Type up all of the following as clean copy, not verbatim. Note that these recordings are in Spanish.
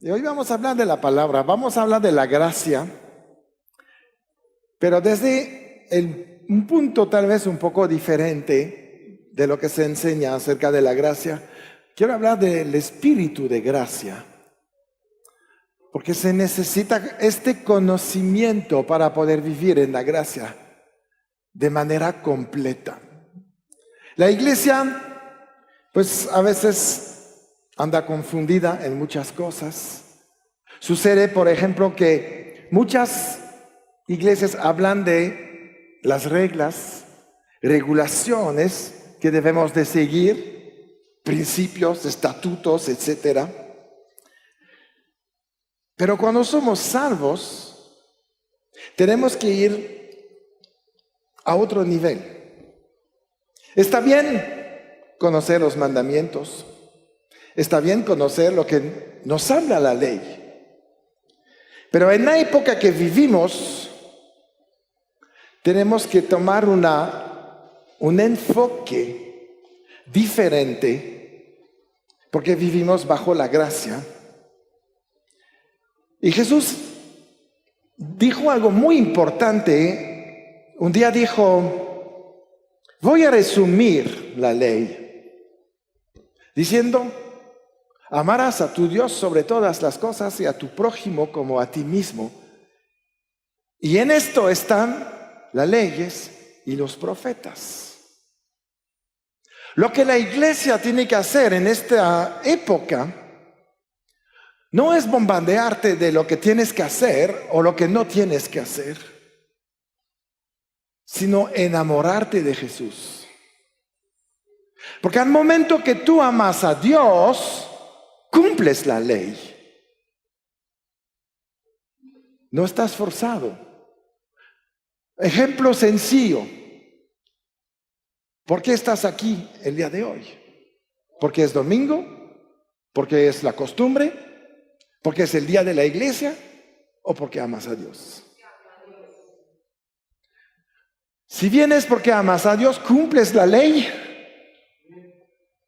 Y hoy vamos a hablar de la palabra, vamos a hablar de la gracia, pero desde un punto tal vez un poco diferente de lo que se enseña acerca de la gracia. Quiero hablar del espíritu de gracia, porque se necesita este conocimiento para poder vivir en la gracia de manera completa. La iglesia, pues a veces anda confundida en muchas cosas. Sucede, por ejemplo, que muchas iglesias hablan de las reglas, regulaciones que debemos de seguir, principios, estatutos, etc. Pero cuando somos salvos, tenemos que ir a otro nivel. Está bien conocer los mandamientos, está bien conocer lo que nos habla la ley. Pero en la época que vivimos, tenemos que tomar un enfoque diferente, porque vivimos bajo la gracia. Y Jesús dijo algo muy importante. Un día dijo, voy a resumir la ley, diciendo, amarás a tu Dios sobre todas las cosas y a tu prójimo como a ti mismo. Y en esto están las leyes y los profetas. Lo que la iglesia tiene que hacer en esta época no es bombardearte de lo que tienes que hacer o lo que no tienes que hacer, sino enamorarte de Jesús. Porque al momento que tú amas a Dios, cumples la ley. No estás forzado. Ejemplo sencillo. ¿Por qué estás aquí el día de hoy? ¿Porque es domingo? ¿Porque es la costumbre? ¿Porque es el día de la iglesia? ¿O porque amas a Dios? Si vienes porque amas a Dios, cumples la ley,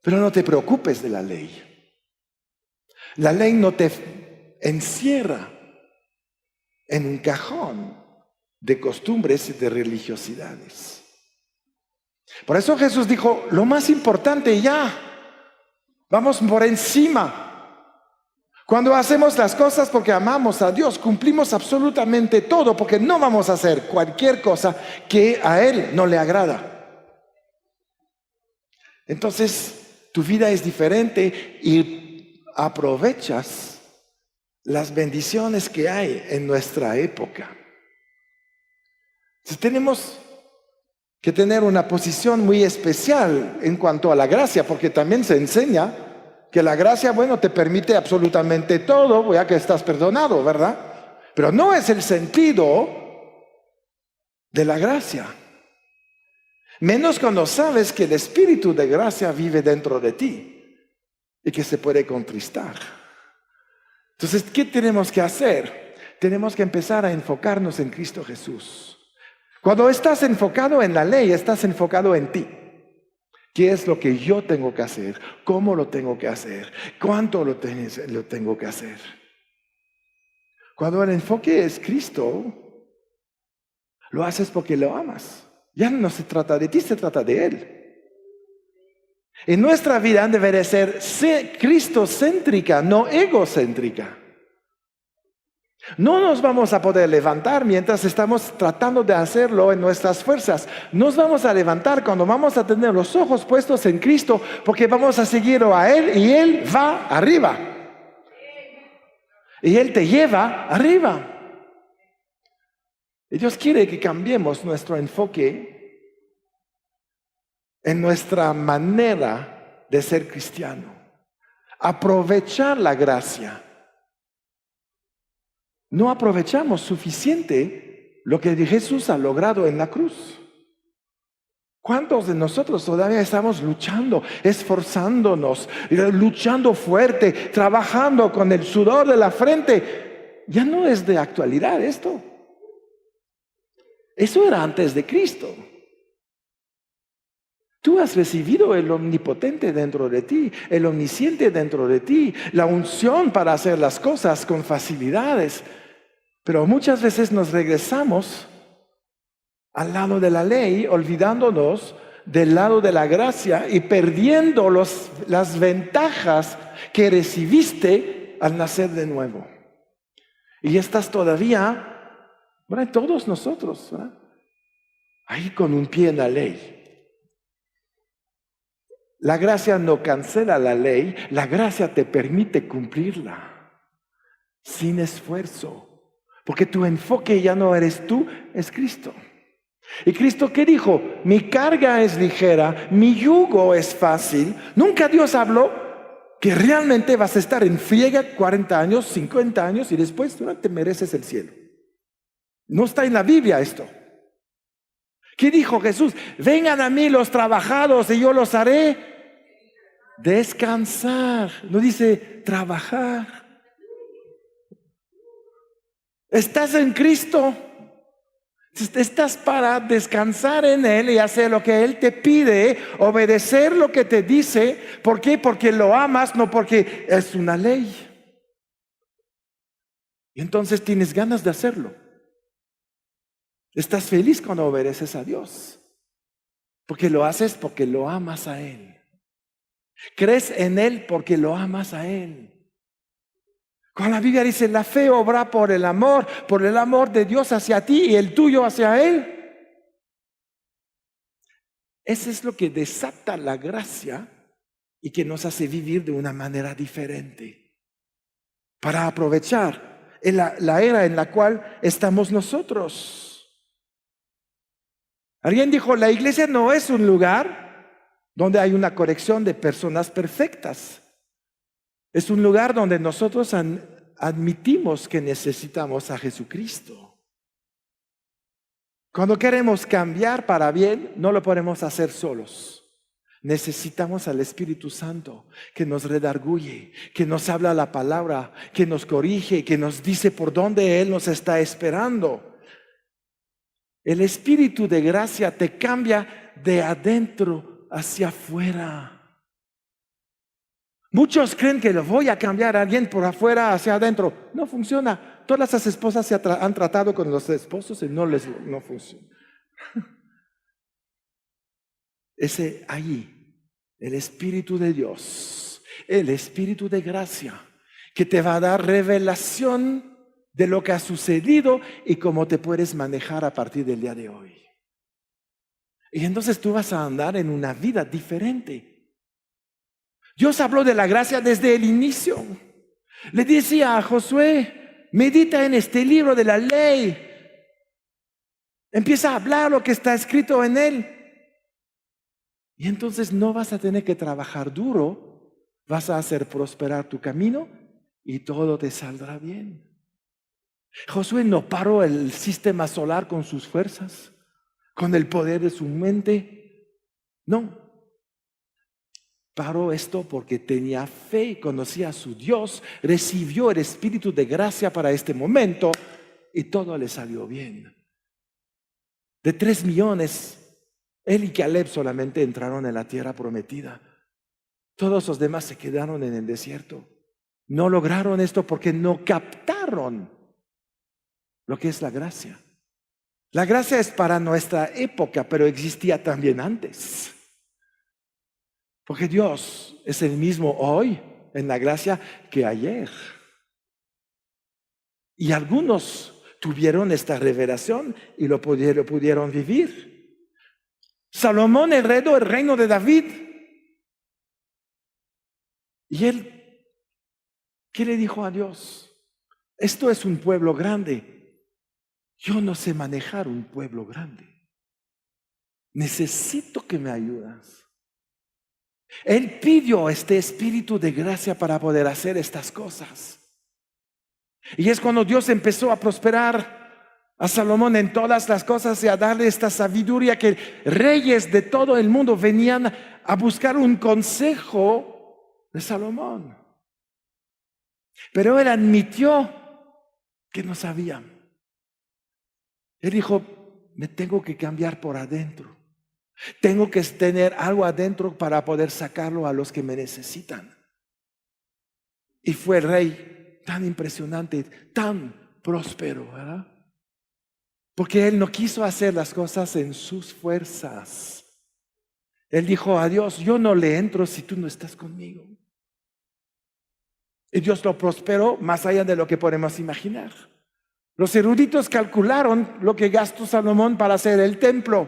pero no te preocupes de la ley. La ley no te encierra en un cajón de costumbres y de religiosidades. Por eso Jesús dijo, lo más importante ya, vamos por encima. Cuando hacemos las cosas porque amamos a Dios, cumplimos absolutamente todo, porque no vamos a hacer cualquier cosa que a Él no le agrada. Entonces, tu vida es diferente y aprovechas las bendiciones que hay en nuestra época. Entonces, tenemos que tener una posición muy especial en cuanto a la gracia, porque también se enseña que la gracia, bueno, te permite absolutamente todo, ya que estás perdonado, ¿verdad? Pero no es el sentido de la gracia. Menos cuando sabes que el espíritu de gracia vive dentro de ti y que se puede contristar. Entonces, ¿qué tenemos que hacer? Tenemos que empezar a enfocarnos en Cristo Jesús. Cuando estás enfocado en la ley, estás enfocado en ti. ¿Qué es lo que yo tengo que hacer? ¿Cómo lo tengo que hacer? ¿Cuánto lo tengo que hacer? Cuando el enfoque es Cristo, lo haces porque lo amas. Ya no se trata de ti, se trata de Él. En nuestra vida debe de ser cristocéntrica, no egocéntrica. No nos vamos a poder levantar mientras estamos tratando de hacerlo en nuestras fuerzas. Nos vamos a levantar cuando vamos a tener los ojos puestos en Cristo, porque vamos a seguirlo a Él y Él va arriba. Y Él te lleva arriba. Y Dios quiere que cambiemos nuestro enfoque en nuestra manera de ser cristiano. Aprovechar la gracia. No aprovechamos suficiente lo que Jesús ha logrado en la cruz. ¿Cuántos de nosotros todavía estamos luchando, esforzándonos, luchando fuerte, trabajando con el sudor de la frente? Ya no es de actualidad esto. Eso era antes de Cristo. Tú has recibido el omnipotente dentro de ti, el omnisciente dentro de ti, la unción para hacer las cosas con facilidades. Pero muchas veces nos regresamos al lado de la ley, olvidándonos del lado de la gracia y perdiendo las ventajas que recibiste al nacer de nuevo. Y estás todavía, bueno, todos nosotros, ¿verdad?, ahí con un pie en la ley. La gracia no cancela la ley, la gracia te permite cumplirla sin esfuerzo, porque tu enfoque ya no eres tú, es Cristo. ¿Y Cristo qué dijo? Mi carga es ligera, mi yugo es fácil. Nunca Dios habló que realmente vas a estar en friega 40 años, 50 años y después tú no te mereces el cielo. No está en la Biblia esto. ¿Qué dijo Jesús? Vengan a mí los trabajados y yo los haré descansar. No dice trabajar. Estás en Cristo. Estás para descansar en Él y hacer lo que Él te pide, obedecer lo que te dice. ¿Por qué? Porque lo amas, no porque es una ley. Y entonces tienes ganas de hacerlo. Estás feliz cuando obedeces a Dios, porque lo haces porque lo amas a Él. Crees en Él porque lo amas a Él. Cuando la Biblia dice, la fe obra por el amor de Dios hacia ti y el tuyo hacia Él. Eso es lo que desata la gracia y que nos hace vivir de una manera diferente, para aprovechar la era en la cual estamos nosotros. Alguien dijo, la iglesia no es un lugar donde hay una colección de personas perfectas. Es un lugar donde nosotros admitimos que necesitamos a Jesucristo. Cuando queremos cambiar para bien, no lo podemos hacer solos. Necesitamos al Espíritu Santo que nos redarguye, que nos habla la palabra, que nos corrige, que nos dice por dónde Él nos está esperando. El Espíritu de gracia te cambia de adentro hacia afuera. Muchos creen que lo voy a cambiar a alguien por afuera hacia adentro. No funciona. Todas las esposas han tratado con los esposos y no funciona. Ese ahí, el Espíritu de Dios, el Espíritu de gracia, que te va a dar revelación de lo que ha sucedido y cómo te puedes manejar a partir del día de hoy. Y entonces tú vas a andar en una vida diferente. Dios habló de la gracia desde el inicio. Le decía a Josué, medita en este libro de la ley. Empieza a hablar lo que está escrito en él. Y entonces no vas a tener que trabajar duro. Vas a hacer prosperar tu camino y todo te saldrá bien. Josué no paró el sistema solar con sus fuerzas, con el poder de su mente. No. Paró esto porque tenía fe, conocía a su Dios, recibió el Espíritu de gracia para este momento y todo le salió bien. De 3 millones, él y Caleb solamente entraron en la tierra prometida. Todos los demás se quedaron en el desierto. No lograron esto porque no captaron lo que es la gracia. La gracia es para nuestra época, pero existía también antes. Porque Dios es el mismo hoy en la gracia que ayer. Y algunos tuvieron esta revelación y lo pudieron vivir. Salomón heredó el reino de David. Y él, ¿qué le dijo a Dios? Esto es un pueblo grande. Yo no sé manejar un pueblo grande. Necesito que me ayudes. Él pidió este espíritu de gracia para poder hacer estas cosas. Y es cuando Dios empezó a prosperar a Salomón en todas las cosas y a darle esta sabiduría, que reyes de todo el mundo venían a buscar un consejo de Salomón. Pero él admitió que no sabía. Él dijo, me tengo que cambiar por adentro. Tengo que tener algo adentro para poder sacarlo a los que me necesitan. Y fue el rey tan impresionante, tan próspero, ¿verdad? Porque él no quiso hacer las cosas en sus fuerzas. Él dijo a Dios, yo no le entro si tú no estás conmigo. Y Dios lo prosperó más allá de lo que podemos imaginar. Los eruditos calcularon lo que gastó Salomón para hacer el templo.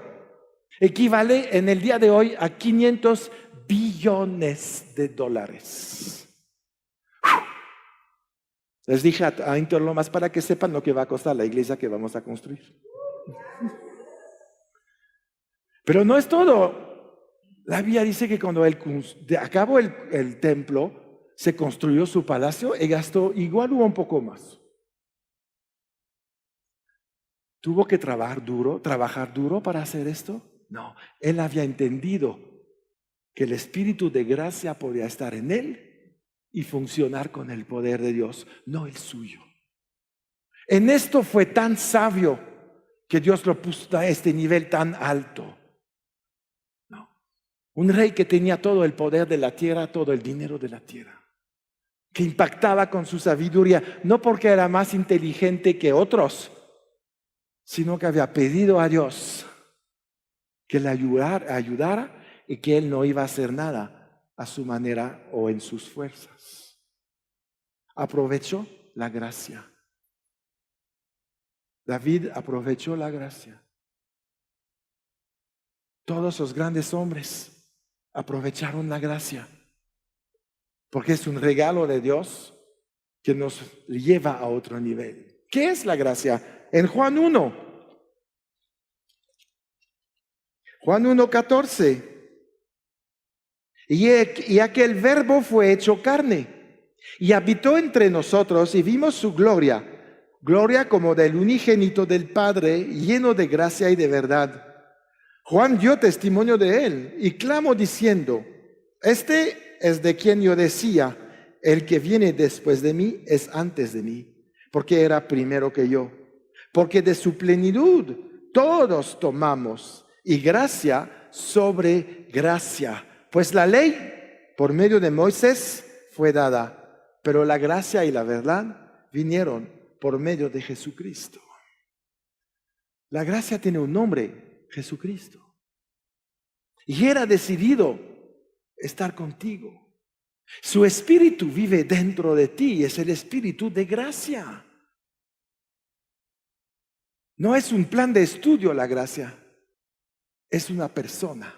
Equivale en el día de hoy a 500 billones de dólares. Les dije a Interlomas para que sepan lo que va a costar la iglesia que vamos a construir. Pero no es todo. La Biblia dice que cuando él acabó el templo, se construyó su palacio y gastó igual o un poco más. ¿Tuvo que trabajar duro para hacer esto? No, él había entendido que el Espíritu de gracia podía estar en él y funcionar con el poder de Dios, no el suyo. En esto fue tan sabio que Dios lo puso a este nivel tan alto. No. Un rey que tenía todo el poder de la tierra, todo el dinero de la tierra, que impactaba con su sabiduría, no porque era más inteligente que otros, sino que había pedido a Dios que le ayudara y que él no iba a hacer nada a su manera o en sus fuerzas. Aprovechó la gracia. David aprovechó la gracia. Todos los grandes hombres aprovecharon la gracia, porque es un regalo de Dios que nos lleva a otro nivel. ¿Qué es la gracia? En Juan 1:14. Y aquel verbo fue hecho carne y habitó entre nosotros y vimos su gloria como del unigénito del Padre, lleno de gracia y de verdad. Juan dio testimonio de él y clamó diciendo, este es de quien yo decía, el que viene después de mí es antes de mí, porque era primero que yo. Porque de su plenitud todos tomamos y gracia sobre gracia. Pues la ley por medio de Moisés fue dada, pero la gracia y la verdad vinieron por medio de Jesucristo. La gracia tiene un nombre, Jesucristo. Y era decidido estar contigo. Su espíritu vive dentro de ti, es el espíritu de gracia. No es un plan de estudio la gracia, es una persona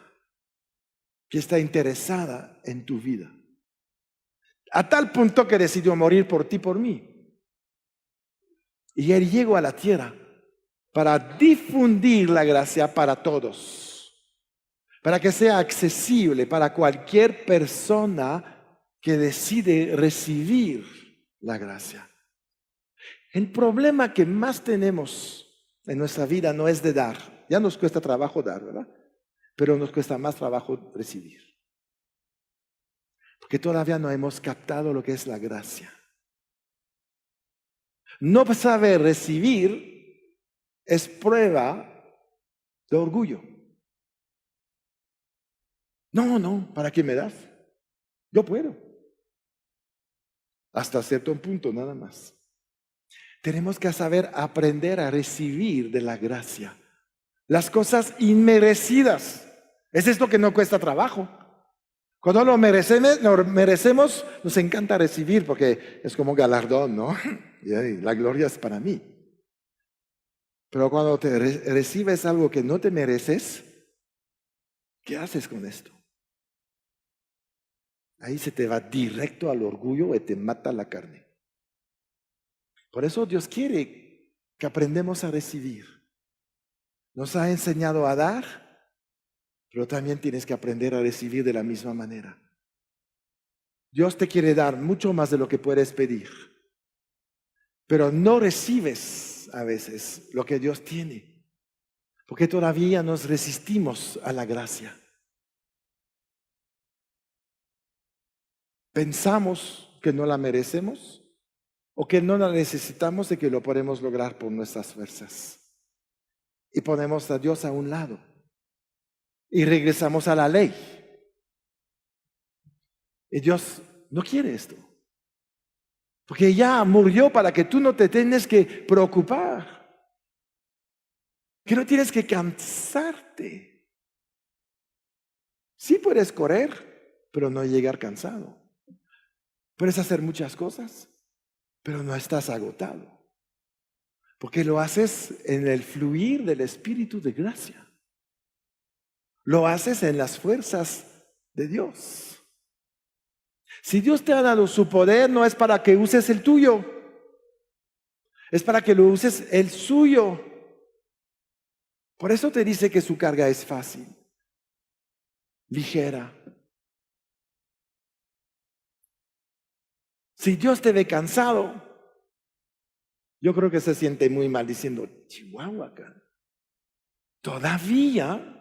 que está interesada en tu vida. A tal punto que decidió morir por ti, por mí. Y él llegó a la tierra para difundir la gracia para todos, para que sea accesible para cualquier persona que decide recibir la gracia. El problema que más tenemos en nuestra vida no es de dar. Ya nos cuesta trabajo dar, ¿verdad? Pero nos cuesta más trabajo recibir. Porque todavía no hemos captado lo que es la gracia. No saber recibir es prueba de orgullo. No, ¿para qué me das? Yo puedo. Hasta cierto punto nada más. Tenemos que saber aprender a recibir de la gracia las cosas inmerecidas. Es esto que no cuesta trabajo. Cuando lo merecemos, nos encanta recibir porque es como galardón, ¿no? Y la gloria es para mí. Pero cuando te recibes algo que no te mereces, ¿qué haces con esto? Ahí se te va directo al orgullo y te mata la carne. Por eso Dios quiere que aprendamos a recibir. Nos ha enseñado a dar, pero también tienes que aprender a recibir de la misma manera. Dios te quiere dar mucho más de lo que puedes pedir, pero no recibes a veces lo que Dios tiene, porque todavía nos resistimos a la gracia. Pensamos que no la merecemos o que no la necesitamos y que lo podemos lograr por nuestras fuerzas. Y ponemos a Dios a un lado. y regresamos a la ley. Y Dios no quiere esto. Porque ya murió para que tú no te tengas que preocupar. Que no tienes que cansarte. Sí puedes correr, pero no llegar cansado. Puedes hacer muchas cosas, pero no estás agotado. Porque lo haces en el fluir del Espíritu de gracia. Lo haces en las fuerzas de Dios. Si Dios te ha dado su poder, no es para que uses el tuyo. Es para que lo uses el suyo. Por eso te dice que su carga es fácil, ligera. Si Dios te ve cansado, yo creo que se siente muy mal diciendo, Chihuahua, todavía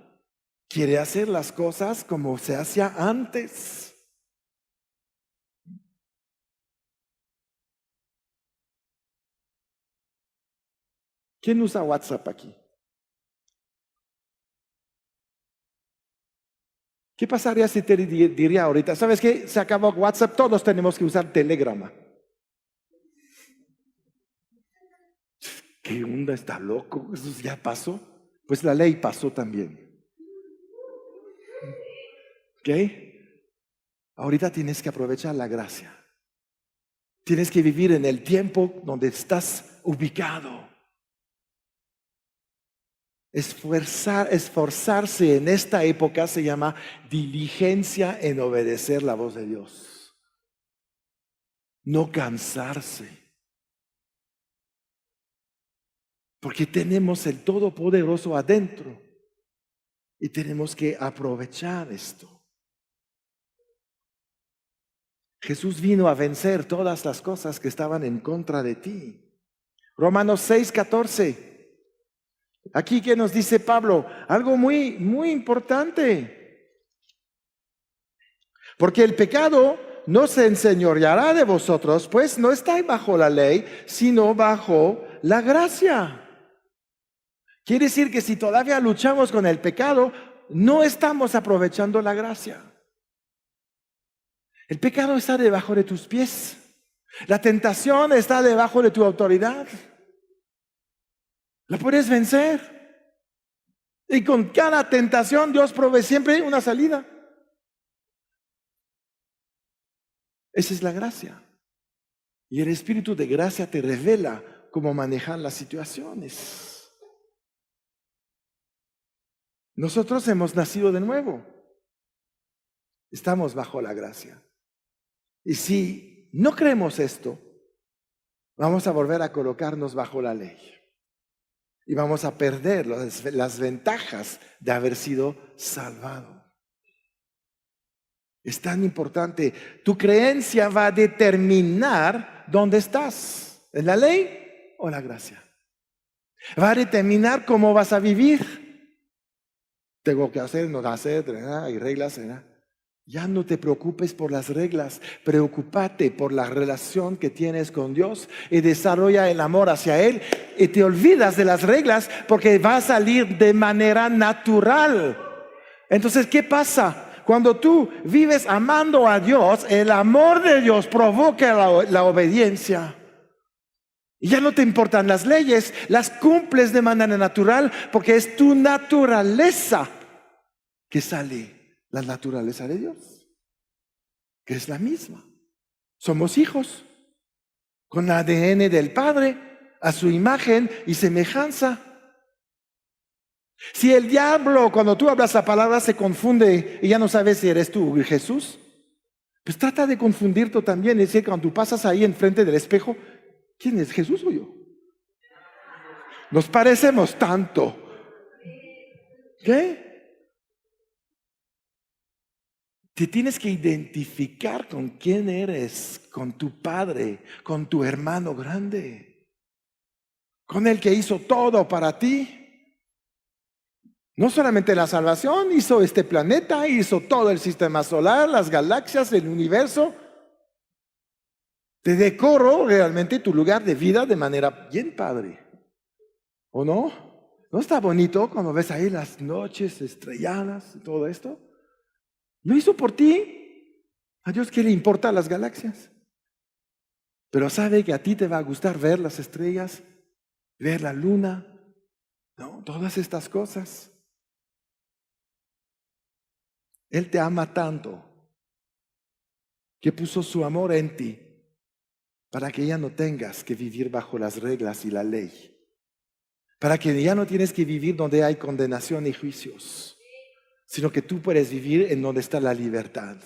quiere hacer las cosas como se hacía antes. ¿Quién usa WhatsApp aquí? ¿Qué pasaría si te diría ahorita, sabes qué? Se acabó WhatsApp, todos tenemos que usar Telegrama. ¿Qué onda? ¿Está loco? ¿Eso ya pasó? Pues la ley pasó también. ¿Ok? Ahorita tienes que aprovechar la gracia. Tienes que vivir en el tiempo donde estás ubicado. Esforzarse en esta época se llama diligencia en obedecer la voz de Dios. No cansarse. Porque tenemos el Todopoderoso adentro y tenemos que aprovechar esto. Jesús vino a vencer todas las cosas que estaban en contra de ti. Romanos 6:14. Aquí que nos dice Pablo, algo muy, muy importante. Porque el pecado no se enseñoreará de vosotros, pues no estáis bajo la ley, sino bajo la gracia. Quiere decir que si todavía luchamos con el pecado, no estamos aprovechando la gracia. El pecado está debajo de tus pies. La tentación está debajo de tu autoridad. La puedes vencer. Y con cada tentación Dios provee siempre una salida. Esa es la gracia. Y el Espíritu de gracia te revela cómo manejar las situaciones. Nosotros hemos nacido de nuevo. Estamos bajo la gracia. Y si no creemos esto, vamos a volver a colocarnos bajo la ley. Y vamos a perder las ventajas de haber sido salvado. Es tan importante. Tu creencia va a determinar dónde estás. ¿En la ley o la gracia? Va a determinar cómo vas a vivir. Tengo que hacer, no hacer, hay reglas, ¿verdad? Ya no te preocupes por las reglas, preocúpate por la relación que tienes con Dios y desarrolla el amor hacia Él y te olvidas de las reglas porque va a salir de manera natural. Entonces, ¿qué pasa? Cuando tú vives amando a Dios, el amor de Dios provoca la obediencia. Y ya no te importan las leyes, las cumples de manera natural porque es tu naturaleza que sale. La naturaleza de Dios, que es la misma. Somos hijos, con ADN del Padre, a su imagen y semejanza. Si el diablo, cuando tú hablas la palabra, se confunde y ya no sabes si eres tú Jesús, pues trata de confundirte también. Es decir, cuando tú pasas ahí enfrente del espejo, ¿quién es, Jesús o yo? Nos parecemos tanto. ¿Qué? Te tienes que identificar con quién eres, con tu padre, con tu hermano grande, con el que hizo todo para ti. No solamente la salvación, hizo este planeta, hizo todo el sistema solar, las galaxias, el universo. Te decoró realmente tu lugar de vida de manera bien padre, ¿o no? ¿No está bonito cuando ves ahí las noches estrelladas y todo esto? Lo hizo por ti. A Dios, ¿qué le importa las galaxias? Pero sabe que a ti te va a gustar ver las estrellas, ver la luna, ¿no? Todas estas cosas. Él te ama tanto que puso su amor en ti para que ya no tengas que vivir bajo las reglas y la ley. Para que ya no tienes que vivir donde hay condenación y juicios, sino que tú puedes vivir en donde está la libertad,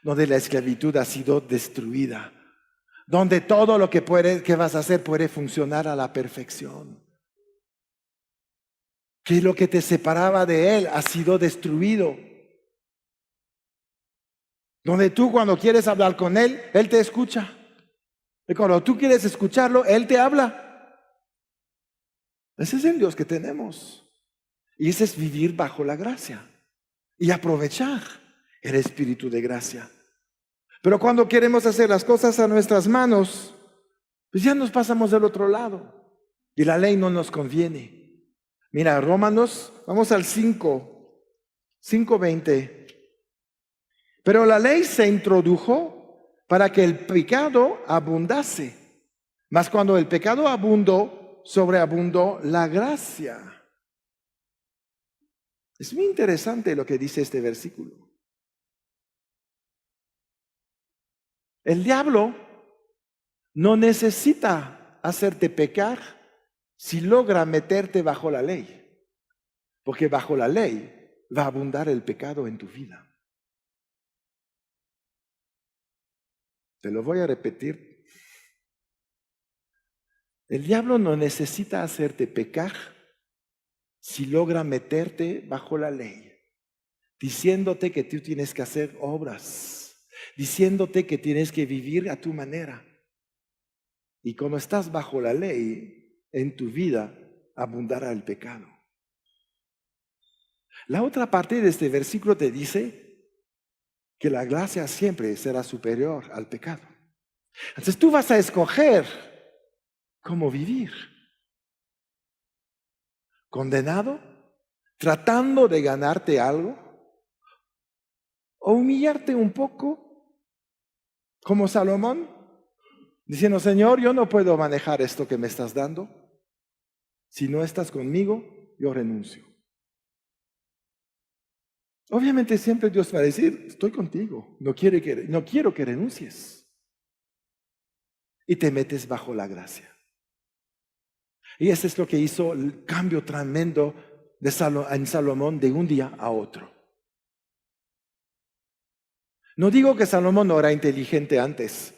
donde la esclavitud ha sido destruida, donde todo lo que vas a hacer puede funcionar a la perfección. Que lo que te separaba de Él ha sido destruido. Donde tú cuando quieres hablar con Él, Él te escucha. Y cuando tú quieres escucharlo, Él te habla. Ese es el Dios que tenemos. Y ese es vivir bajo la gracia y aprovechar el espíritu de gracia. Pero cuando queremos hacer las cosas a nuestras manos, pues ya nos pasamos del otro lado. Y la ley no nos conviene. Mira, Romanos, vamos al 5:20. Pero la ley se introdujo para que el pecado abundase. Mas cuando el pecado abundó, sobreabundó la gracia. Es muy interesante lo que dice este versículo. El diablo no necesita hacerte pecar si logra meterte bajo la ley, porque bajo la ley va a abundar el pecado en tu vida. Te lo voy a repetir. El diablo no necesita hacerte pecar si logra meterte bajo la ley, diciéndote que tú tienes que hacer obras, diciéndote que tienes que vivir a tu manera. Y como estás bajo la ley, en tu vida abundará el pecado. La otra parte de este versículo te dice que la gracia siempre será superior al pecado. Entonces tú vas a escoger cómo vivir. ¿Condenado? ¿Tratando de ganarte algo? ¿O humillarte un poco? Como Salomón, diciendo, Señor, yo no puedo manejar esto que me estás dando. Si no estás conmigo, yo renuncio. Obviamente siempre Dios va a decir, estoy contigo, no quiero que renuncies. Y te metes bajo la gracia. Y ese es lo que hizo el cambio tremendo en Salomón de un día a otro. No digo que Salomón no era inteligente antes,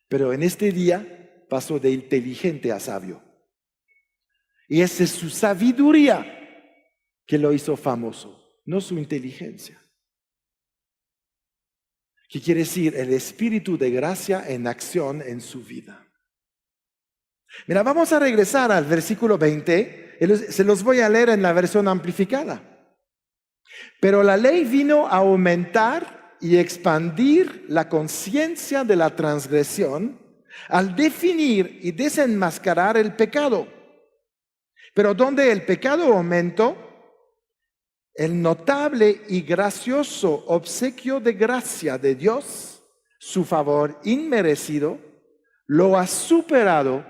pero en este día pasó de inteligente a sabio. Y esa es su sabiduría que lo hizo famoso, no su inteligencia. ¿Qué quiere decir? El espíritu de gracia en acción en su vida. Mira, vamos a regresar al versículo 20. Se los voy a leer en la versión amplificada. Pero la ley vino a aumentar y expandir la conciencia de la transgresión al definir y desenmascarar el pecado. Pero donde el pecado aumentó, el notable y gracioso obsequio de gracia de Dios, su favor inmerecido, lo ha superado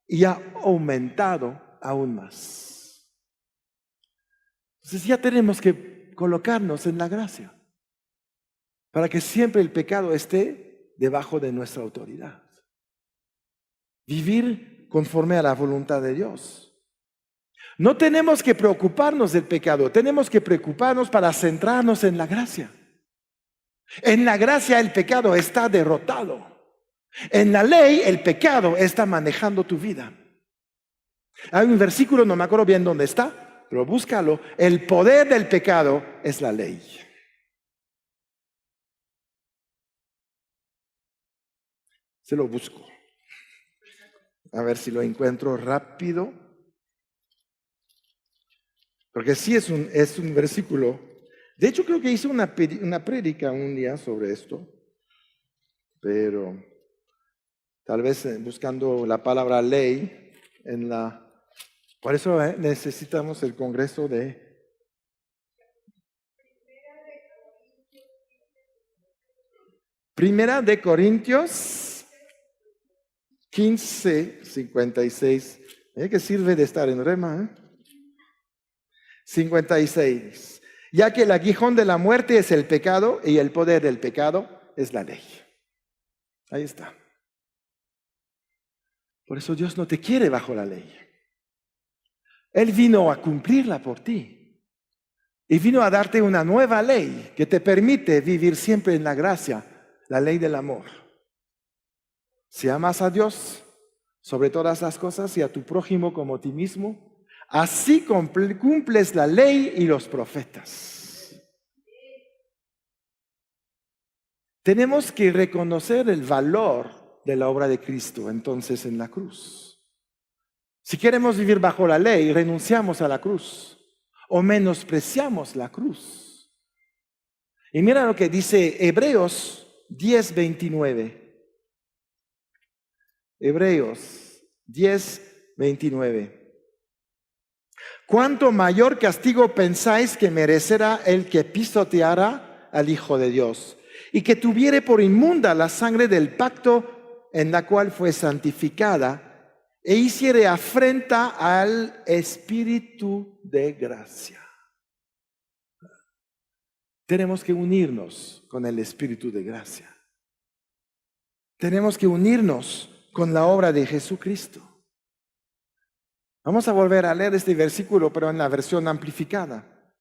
y ha aumentado aún más. Entonces ya tenemos que colocarnos en la gracia para que siempre el pecado esté debajo de nuestra autoridad. Vivir conforme a la voluntad de Dios. No tenemos que preocuparnos del pecado, tenemos que preocuparnos para centrarnos en la gracia. En la gracia el pecado está derrotado. En la ley el pecado está manejando tu vida. Hay un versículo, no me acuerdo bien dónde está, pero búscalo. El poder del pecado es la ley. Se lo busco. A ver si lo encuentro rápido. Porque sí es un versículo. De hecho, creo que hice una prédica un día sobre esto. Pero tal vez buscando la palabra ley en la Por eso necesitamos el Congreso de... Primera de Corintios 15, 56. ¿Qué sirve de estar en rema? 56. Ya que el aguijón de la muerte es el pecado y el poder del pecado es la ley. Ahí está. Por eso Dios no te quiere bajo la ley. Él vino a cumplirla por ti. Y vino a darte una nueva ley que te permite vivir siempre en la gracia, la ley del amor. Si amas a Dios sobre todas las cosas y a tu prójimo como a ti mismo, así cumples la ley y los profetas. Tenemos que reconocer el valor de la obra de Cristo entonces en la cruz. Si queremos vivir bajo la ley, renunciamos a la cruz o menospreciamos la cruz. Y mira lo que dice Hebreos 10:29. Hebreos 10:29. ¿Cuánto mayor castigo pensáis que merecerá el que pisoteara al Hijo de Dios y que tuviere por inmunda la sangre del pacto en la cual fue santificada e hiciere afrenta al Espíritu de gracia? Tenemos que unirnos con el Espíritu de gracia. Tenemos que unirnos con la obra de Jesucristo. Vamos a volver a leer este versículo, pero en la versión amplificada.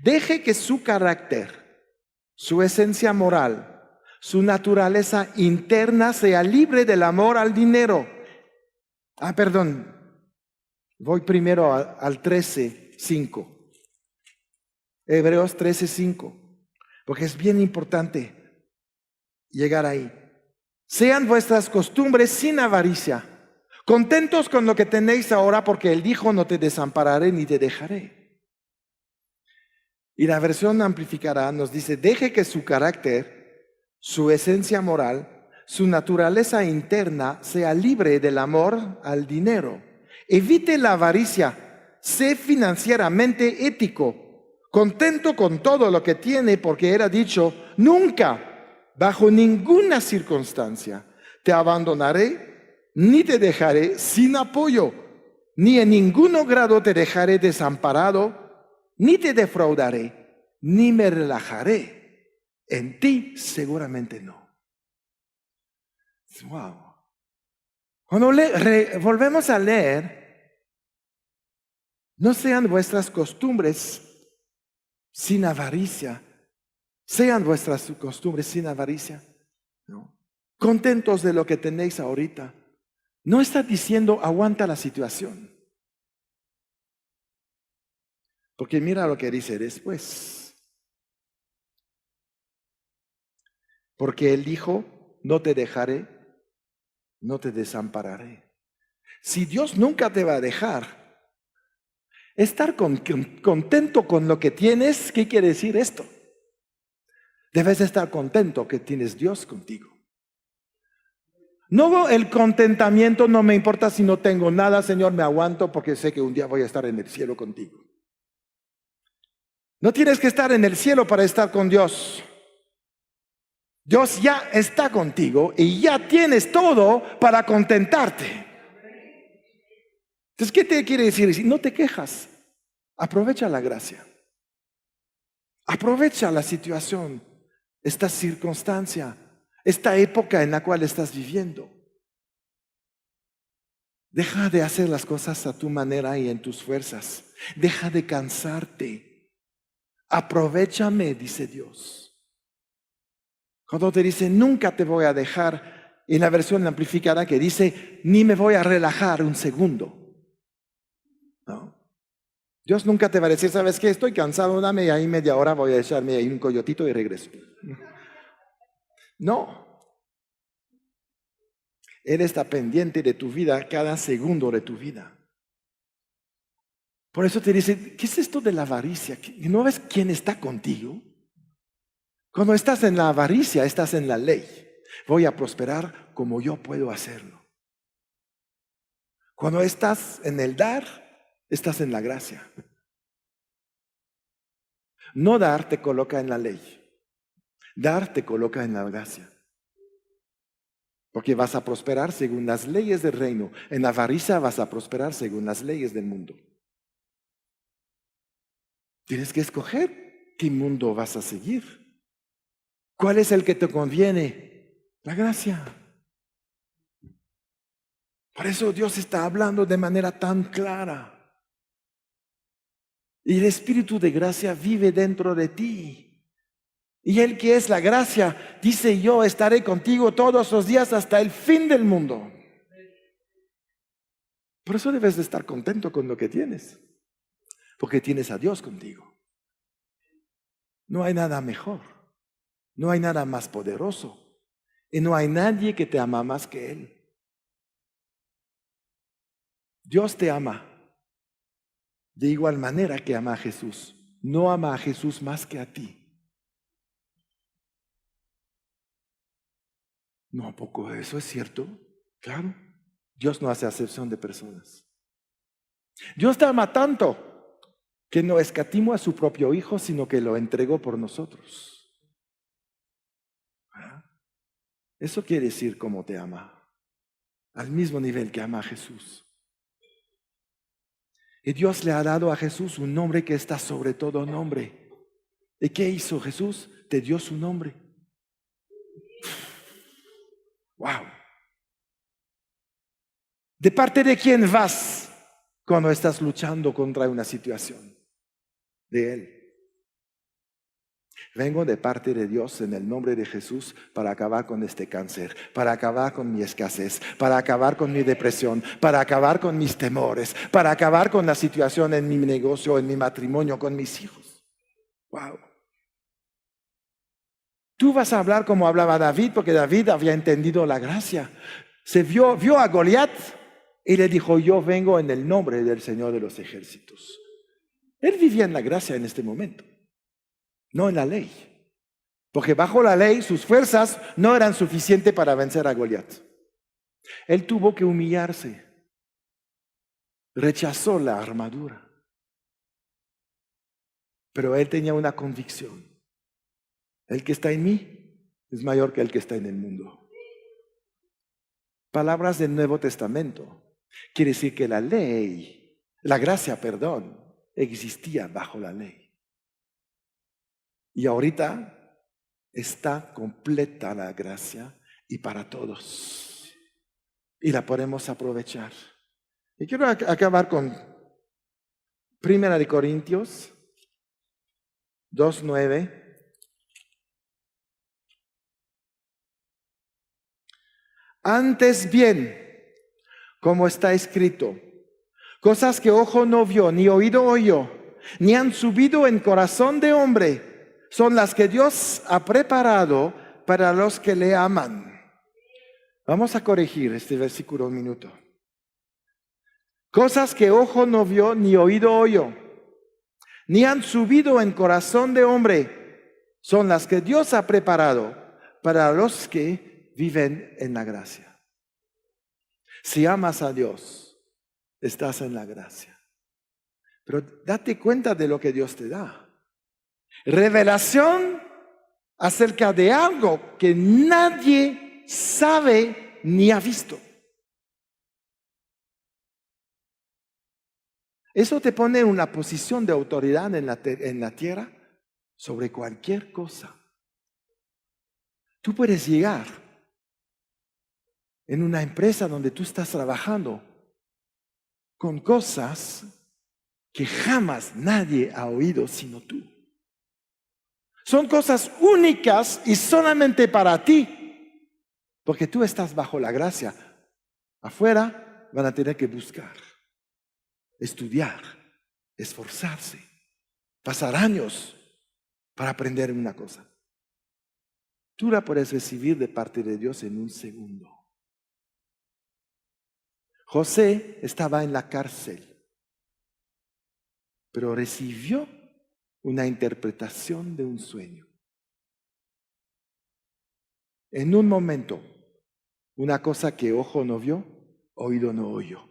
Deje que su carácter, su esencia moral, su naturaleza interna sea libre del amor al dinero. Voy primero al 13:5. Hebreos 13:5, porque es bien importante llegar ahí. Sean vuestras costumbres sin avaricia, contentos con lo que tenéis ahora, porque Él dijo: no te desampararé ni te dejaré. Y la versión amplificada nos dice: deje que su carácter, su esencia moral, su naturaleza interna sea libre del amor al dinero. Evite la avaricia, sé financieramente ético, contento con todo lo que tiene, porque era dicho: nunca, bajo ninguna circunstancia, te abandonaré, ni te dejaré sin apoyo, ni en ningún grado te dejaré desamparado, ni te defraudaré, ni me relajaré. En ti seguramente no. Wow. Cuando volvemos a leer, no sean vuestras costumbres sin avaricia, sean vuestras costumbres sin avaricia, ¿no? Contentos de lo que tenéis ahorita. No está diciendo aguanta la situación, porque mira lo que dice después. Porque Él dijo: no te dejaré, no te desampararé. Si Dios nunca te va a dejar, estar contento con lo que tienes, ¿qué quiere decir esto? Debes estar contento que tienes Dios contigo. No el contentamiento, no me importa si no tengo nada, Señor, me aguanto porque sé que un día voy a estar en el cielo contigo. No tienes que estar en el cielo para estar con Dios. Dios ya está contigo y ya tienes todo para contentarte. Entonces, ¿qué te quiere decir? No te quejas, aprovecha la gracia, aprovecha la situación, esta circunstancia, esta época en la cual estás viviendo. Deja de hacer las cosas a tu manera y en tus fuerzas. Deja de cansarte. Aprovéchame, dice Dios. Cuando te dice: nunca te voy a dejar, en la versión amplificada que dice: ni me voy a relajar un segundo. ¿No? Dios nunca te va a decir: ¿sabes qué? Estoy cansado, dame ahí media hora, voy a echarme ahí un coyotito y regreso. No. Él está pendiente de tu vida cada segundo de tu vida. Por eso te dice: ¿qué es esto de la avaricia? ¿No ves quién está contigo? Cuando estás en la avaricia, estás en la ley. Voy a prosperar como yo puedo hacerlo. Cuando estás en el dar, estás en la gracia. No dar te coloca en la ley. Dar te coloca en la gracia. Porque vas a prosperar según las leyes del reino. En avaricia vas a prosperar según las leyes del mundo. Tienes que escoger qué mundo vas a seguir. ¿Cuál es el que te conviene? La gracia. Por eso Dios está hablando de manera tan clara. Y el Espíritu de gracia vive dentro de ti. Y Él que es la gracia, dice: yo estaré contigo todos los días hasta el fin del mundo. Por eso debes de estar contento con lo que tienes. Porque tienes a Dios contigo. No hay nada mejor. No hay nada más poderoso. Y no hay nadie que te ama más que Él. Dios te ama de igual manera que ama a Jesús. No ama a Jesús más que a ti. No, ¿a poco eso es cierto? Claro. Dios no hace acepción de personas. Dios te ama tanto que no escatimó a su propio Hijo, sino que lo entregó por nosotros. ¿Ah? Eso quiere decir cómo te ama. Al mismo nivel que ama a Jesús. Y Dios le ha dado a Jesús un nombre que está sobre todo nombre. ¿Y qué hizo Jesús? Te dio su nombre. ¡Wow! ¿De parte de quién vas cuando estás luchando contra una situación? De Él. Vengo de parte de Dios en el nombre de Jesús para acabar con este cáncer, para acabar con mi escasez, para acabar con mi depresión, para acabar con mis temores, para acabar con la situación en mi negocio, en mi matrimonio, con mis hijos. ¡Wow! Tú vas a hablar como hablaba David, porque David había entendido la gracia. Vio a Goliat y le dijo: yo vengo en el nombre del Señor de los ejércitos. Él vivía en la gracia en este momento. No en la ley. Porque bajo la ley sus fuerzas no eran suficientes para vencer a Goliat. Él tuvo que humillarse. Rechazó la armadura. Pero él tenía una convicción. El que está en mí es mayor que el que está en el mundo. Palabras del Nuevo Testamento. Quiere decir que la ley, la gracia, existía bajo la ley. Y ahorita está completa la gracia y para todos. Y la podemos aprovechar. Y quiero acabar con 1 Corintios 2:9. Antes bien, como está escrito, cosas que ojo no vio, ni oído oyó, ni han subido en corazón de hombre, son las que Dios ha preparado para los que le aman. Vamos a corregir este versículo un minuto. Cosas que ojo no vio, ni oído oyó, ni han subido en corazón de hombre, son las que Dios ha preparado para los que viven en la gracia. Si amas a Dios, estás en la gracia. Pero date cuenta de lo que Dios te da. Revelación acerca de algo que nadie sabe ni ha visto. Eso te pone en una posición de autoridad en la tierra sobre cualquier cosa. Tú puedes llegar en una empresa donde tú estás trabajando con cosas que jamás nadie ha oído sino tú. Son cosas únicas y solamente para ti, porque tú estás bajo la gracia. Afuera van a tener que buscar, estudiar, esforzarse, pasar años para aprender una cosa. Tú la puedes recibir de parte de Dios en un segundo. José estaba en la cárcel, pero recibió una interpretación de un sueño. En un momento, una cosa que ojo no vio, oído no oyó.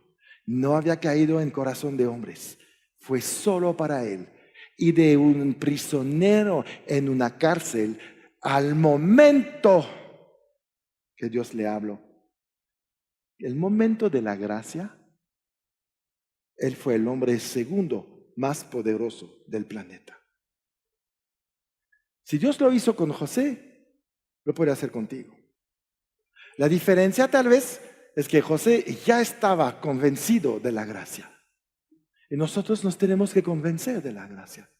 No había caído en corazón de hombres. Fue solo para él. Y de un prisionero en una cárcel, al momento que Dios le habló, el momento de la gracia, él fue el hombre segundo más poderoso del planeta. Si Dios lo hizo con José, lo puede hacer contigo. La diferencia tal vez es que José ya estaba convencido de la gracia. Y nosotros nos tenemos que convencer de la gracia.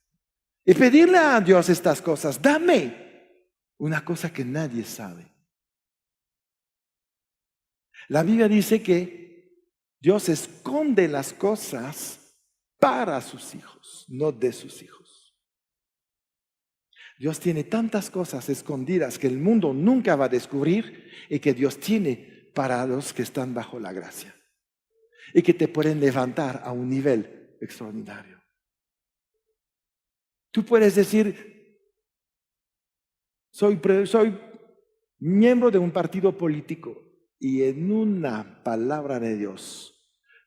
Y pedirle a Dios estas cosas. Dame una cosa que nadie sabe. La Biblia dice que Dios esconde las cosas para sus hijos, no de sus hijos. Dios tiene tantas cosas escondidas que el mundo nunca va a descubrir y que Dios tiene para los que están bajo la gracia y que te pueden levantar a un nivel extraordinario. Tú puedes decir, soy miembro de un partido político y en una palabra de Dios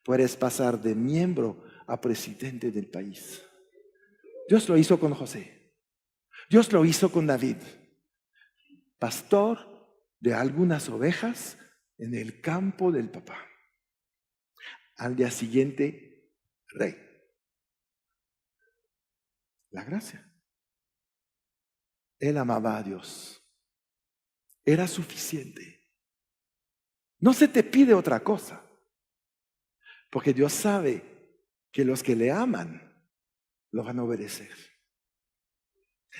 puedes pasar de miembro a presidente del país. Dios lo hizo con José. Dios lo hizo con David, pastor de algunas ovejas en el campo del papá. Al día siguiente, rey. La gracia. Él amaba a Dios. Era suficiente. No se te pide otra cosa, porque Dios sabe que los que le aman lo van a obedecer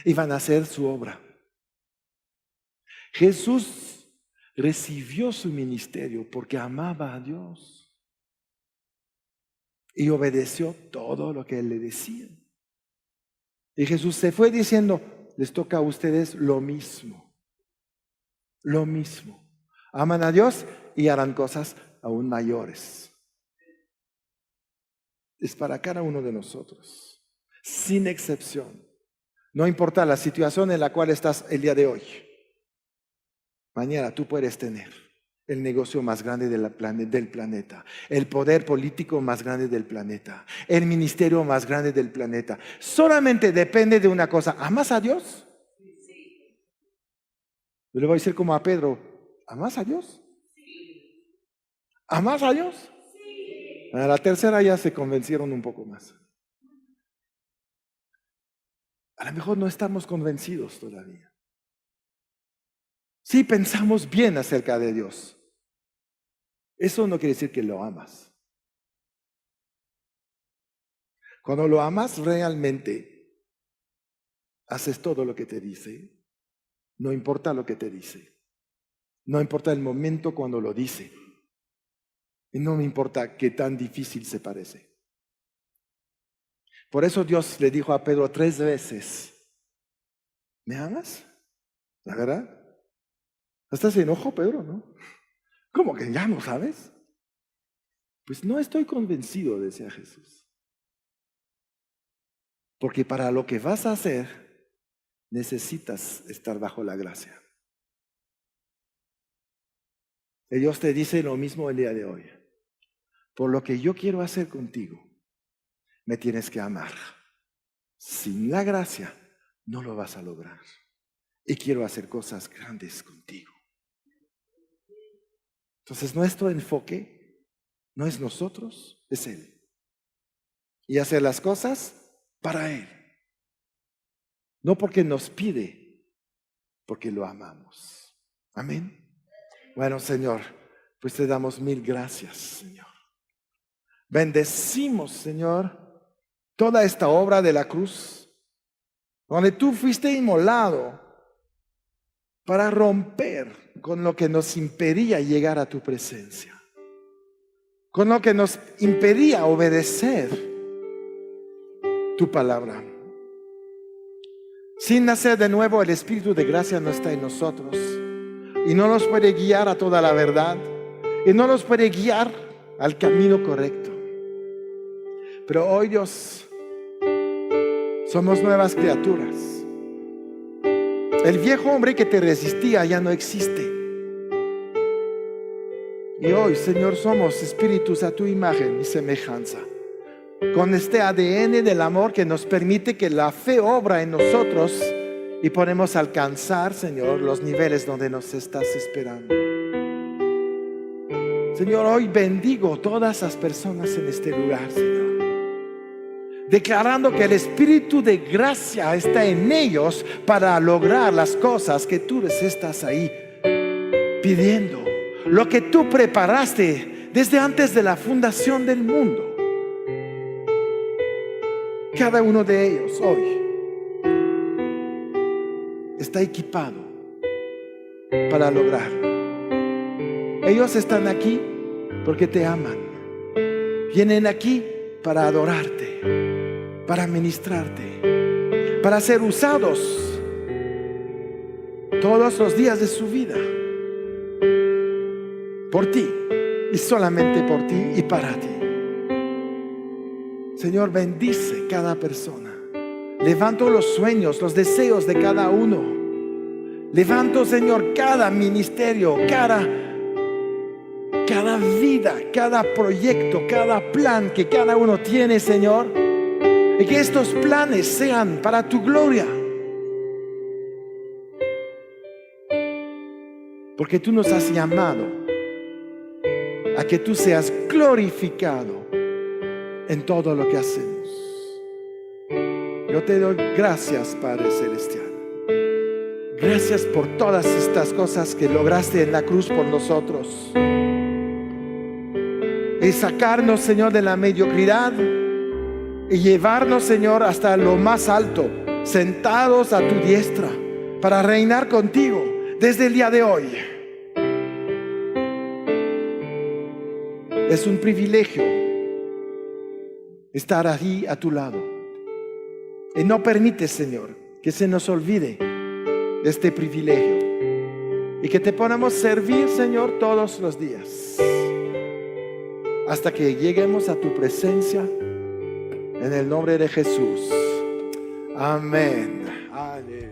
y van a hacer su obra. Jesús recibió su ministerio porque amaba a Dios y obedeció todo lo que Él le decía. Y Jesús se fue diciendo, les toca a ustedes lo mismo. Lo mismo. Aman a Dios y harán cosas aún mayores. Es para cada uno de nosotros, sin excepción. No importa la situación en la cual estás el día de hoy. Mañana tú puedes tener el negocio más grande del planeta, el poder político más grande del planeta, el ministerio más grande del planeta. Solamente depende de una cosa. ¿Amas a Dios? Yo le voy a decir como a Pedro, ¿amas a Dios? ¿Amas a Dios? A la tercera ya se convencieron un poco más. A lo mejor no estamos convencidos todavía. Sí pensamos bien acerca de Dios. Eso no quiere decir que lo amas. Cuando lo amas realmente, haces todo lo que te dice. No importa lo que te dice. No importa el momento cuando lo dice. Y no me importa qué tan difícil se parece. Por eso Dios le dijo a Pedro 3 veces, ¿me amas? ¿La verdad? ¿Estás enojo, Pedro? ¿No? ¿Cómo que ya no sabes? Pues no estoy convencido, decía Jesús. Porque para lo que vas a hacer, necesitas estar bajo la gracia. Y Dios te dice lo mismo el día de hoy. Por lo que yo quiero hacer contigo, me tienes que amar. Sin la gracia, no lo vas a lograr. Y quiero hacer cosas grandes contigo. Entonces nuestro enfoque no es nosotros, es Él. Y hacer las cosas para Él. No porque nos pide, porque lo amamos. Amén. Bueno, Señor, pues te damos 1000 gracias, Señor. Bendecimos, Señor, toda esta obra de la cruz, donde tú fuiste inmolado para romper con lo que nos impedía llegar a tu presencia, con lo que nos impedía obedecer tu palabra. Sin nacer de nuevo, el Espíritu de gracia no está en nosotros y no nos puede guiar a toda la verdad y no nos puede guiar al camino correcto. Pero hoy, Dios, somos nuevas criaturas. El viejo hombre que te resistía ya no existe. Y hoy, Señor, somos espíritus a tu imagen y semejanza, con este ADN del amor que nos permite que la fe obra en nosotros y podemos alcanzar, Señor, los niveles donde nos estás esperando. Señor, hoy bendigo todas las personas en este lugar, Señor, declarando que el Espíritu de gracia está en ellos para lograr las cosas que tú les estás ahí pidiendo, lo que tú preparaste desde antes de la fundación del mundo. Cada uno de ellos hoy está equipado para lograrlo. Ellos están aquí porque te aman. Vienen aquí para adorarte, para ministrarte, para ser usados todos los días de su vida por ti y solamente por ti y para ti. Señor, bendice cada persona. Levanto los sueños, los deseos de cada uno. Levanto, Señor, cada ministerio, cada vida, cada proyecto, cada plan que cada uno tiene, Señor. Y que estos planes sean para tu gloria. Porque tú nos has llamado a que tú seas glorificado en todo lo que hacemos. Yo te doy gracias, Padre Celestial. Gracias por todas estas cosas que lograste en la cruz por nosotros. Y sacarnos, Señor, de la mediocridad y llevarnos, Señor, hasta lo más alto, sentados a tu diestra para reinar contigo desde el día de hoy. Es un privilegio estar ahí a tu lado. Y no permite, Señor, que se nos olvide de este privilegio y que te podamos servir, Señor, todos los días hasta que lleguemos a tu presencia, en el nombre de Jesús. Amén. Aleluya.